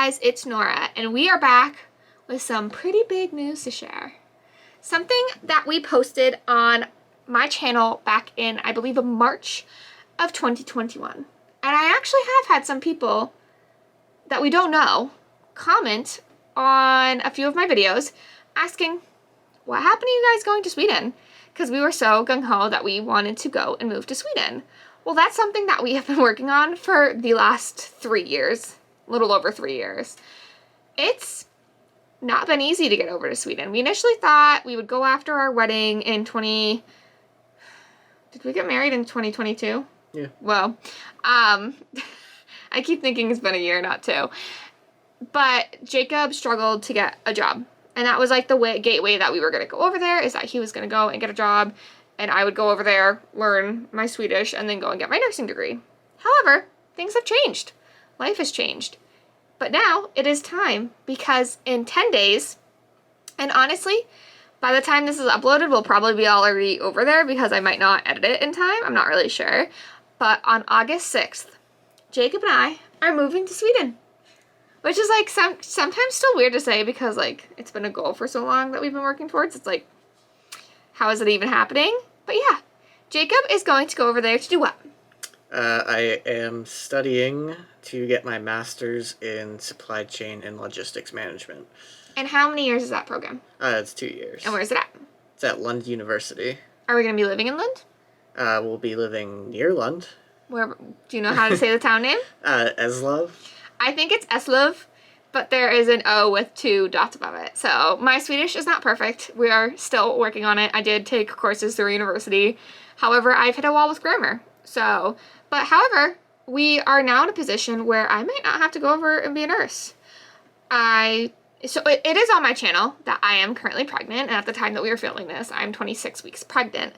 guys, it's Nora, and we are back with some pretty big news to share. Something that we posted on my channel back in, I believe, March of 2021. And I actually have had some people that we don't know comment on a few of my videos asking, what happened to you guys going to Sweden? Because we were so gung-ho that we wanted to go and move to Sweden. Well, that's something that we have been working on for the last 3 years. A little over 3 years. It's not been easy to get over to Sweden. We initially thought we would go after our wedding in Did we get married in 2022? Yeah. Well, I keep thinking it's been a year, not 2. But Jacob struggled to get a job. And that was like the gateway that we were going to go over there, is that he was going to go and get a job. And I would go over there, learn my Swedish, and then go and get my nursing degree. However, things have changed. Life has changed. But now it is time, because in 10 days, and honestly, by the time this is uploaded, we'll probably be already over there because I might not edit it in time. I'm not really sure. But on August 6th, Jacob and I are moving to Sweden. Which is like sometimes still weird to say because like it's been a goal for so long that we've been working towards. It's like, how is it even happening? But yeah, Jacob is going to go over there to do what? I am studying to get my master's in supply chain and logistics management. And how many years is that program? It's 2 years. And where is it at? It's at Lund University. Are we going to be living in Lund? We'll be living near Lund. Where? Do you know how to say the town name? Eslöv. I think it's Eslöv, but there is an O with 2 dots above it. So my Swedish is not perfect. We are still working on it. I did take courses through university. However, I've hit a wall with grammar. However, we are now in a position where I might not have to go over and be a nurse. So it is on my channel that I am currently pregnant, and at the time that we are filming this, I'm 26 weeks pregnant.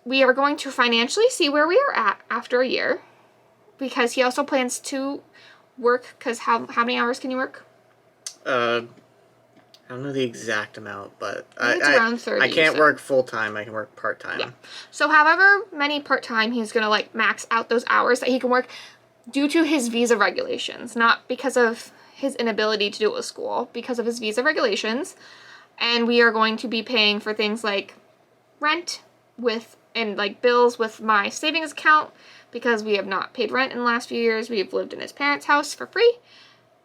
We are going to financially see where we are at after a year, because he also plans to work, because how many hours can you work? I don't know the exact amount, but it's around 30. I can't work full-time. I can work part-time. Yeah. So however many part-time, he's going to like max out those hours that he can work due to his visa regulations, not because of his inability to do it with school, because of his visa regulations. And we are going to be paying for things like rent and like bills with my savings account, because we have not paid rent in the last few years. We've lived in his parents' house for free.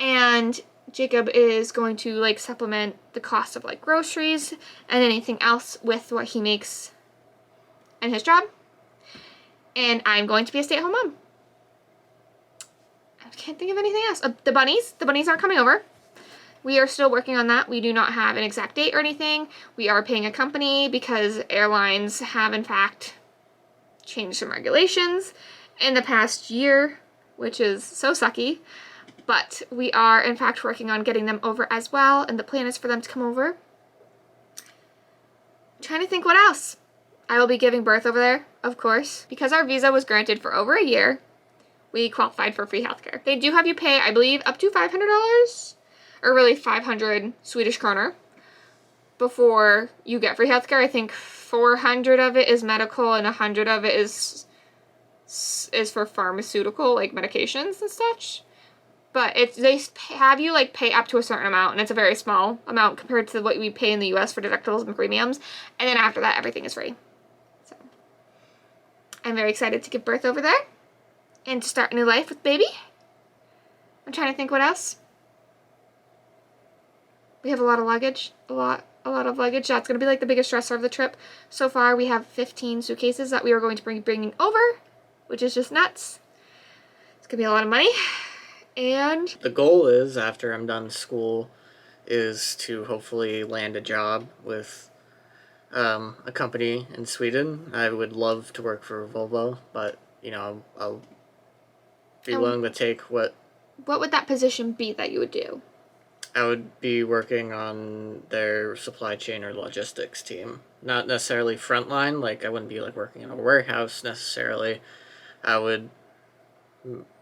And Jacob is going to like supplement the cost of like groceries and anything else with what he makes in his job. And I'm going to be a stay-at-home mom. I can't think of anything else. The bunnies aren't coming over. We are still working on that. We do not have an exact date or anything. We are paying a company because airlines have in fact changed some regulations in the past year, which is so sucky. But we are, in fact, working on getting them over as well, and the plan is for them to come over. I'm trying to think what else. I will be giving birth over there, of course. Because our visa was granted for over a year, we qualified for free healthcare. They do have you pay, I believe, up to $500, or really 500 Swedish kronor, before you get free healthcare. I think 400 of it is medical, and 100 of it is for pharmaceutical, like medications and such. But they have you like pay up to a certain amount, and it's a very small amount compared to what we pay in the US for deductibles and premiums. And then after that, everything is free. So I'm very excited to give birth over there and to start a new life with baby. I'm trying to think what else. We have a lot of luggage, a lot of luggage. That's going to be like the biggest stressor of the trip. So far, we have 15 suitcases that we are going to be bringing over, which is just nuts. It's going to be a lot of money. And the goal is, after I'm done school, is to hopefully land a job with a company in Sweden. I would love to work for Volvo, but, you know, I'll be willing to take what... What would that position be that you would do? I would be working on their supply chain or logistics team. Not necessarily frontline, like I wouldn't be like working in a warehouse necessarily. I would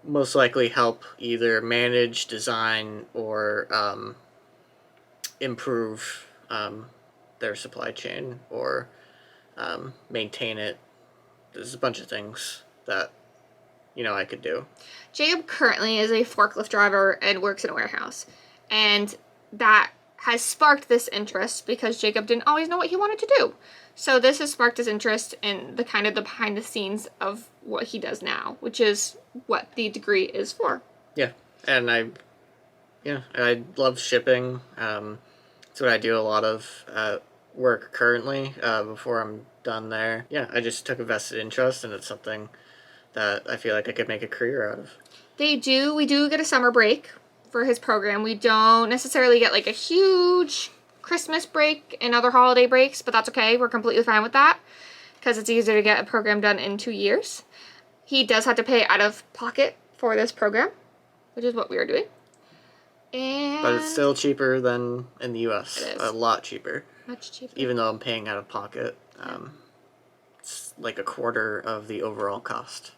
most likely help either manage, design, or improve their supply chain, or maintain it. There's a bunch of things that I could do. Jacob currently is a forklift driver and works in a warehouse. And that has sparked this interest because Jacob didn't always know what he wanted to do. So this has sparked his interest in the kind of the behind the scenes of what he does now, which is what the degree is for. Yeah, and I love shipping. It's what I do a lot of work currently before I'm done there. Yeah, I just took a vested interest, and it's something that I feel like I could make a career out of. We do get a summer break for his program. We don't necessarily get like a huge Christmas break and other holiday breaks, but that's okay. We're completely fine with that because it's easier to get a program done in 2 years. He does have to pay out of pocket for this program, which is what we are doing. And But it's still cheaper than in the U.S. It is. A lot cheaper. much cheaper. Even though I'm paying out of pocket. It's like a quarter of the overall cost.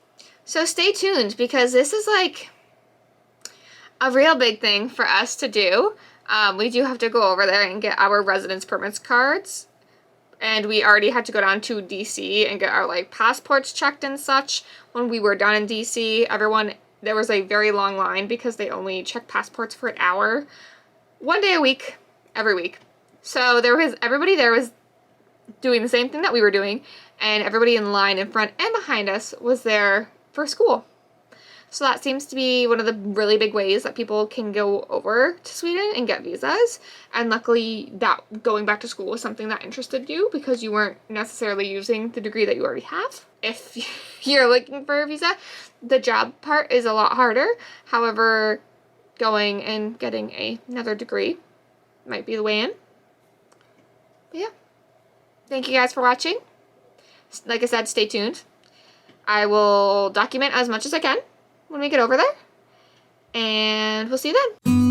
So stay tuned because this is like a real big thing for us to do. We do have to go over there and get our residence permits cards. And we already had to go down to DC and get our like passports checked and such. When we were done in DC, there was a very long line because they only check passports for an hour. 1 day a week, every week. So everybody there was doing the same thing that we were doing, and everybody in line in front and behind us was there for school. So that seems to be one of the really big ways that people can go over to Sweden and get visas. And luckily that going back to school was something that interested you because you weren't necessarily using the degree that you already have. If you're looking for a visa, the job part is a lot harder. However, going and getting another degree might be the way in. But yeah. Thank you guys for watching. Like I said, stay tuned. I will document as much as I can when we get over there. And we'll see you then.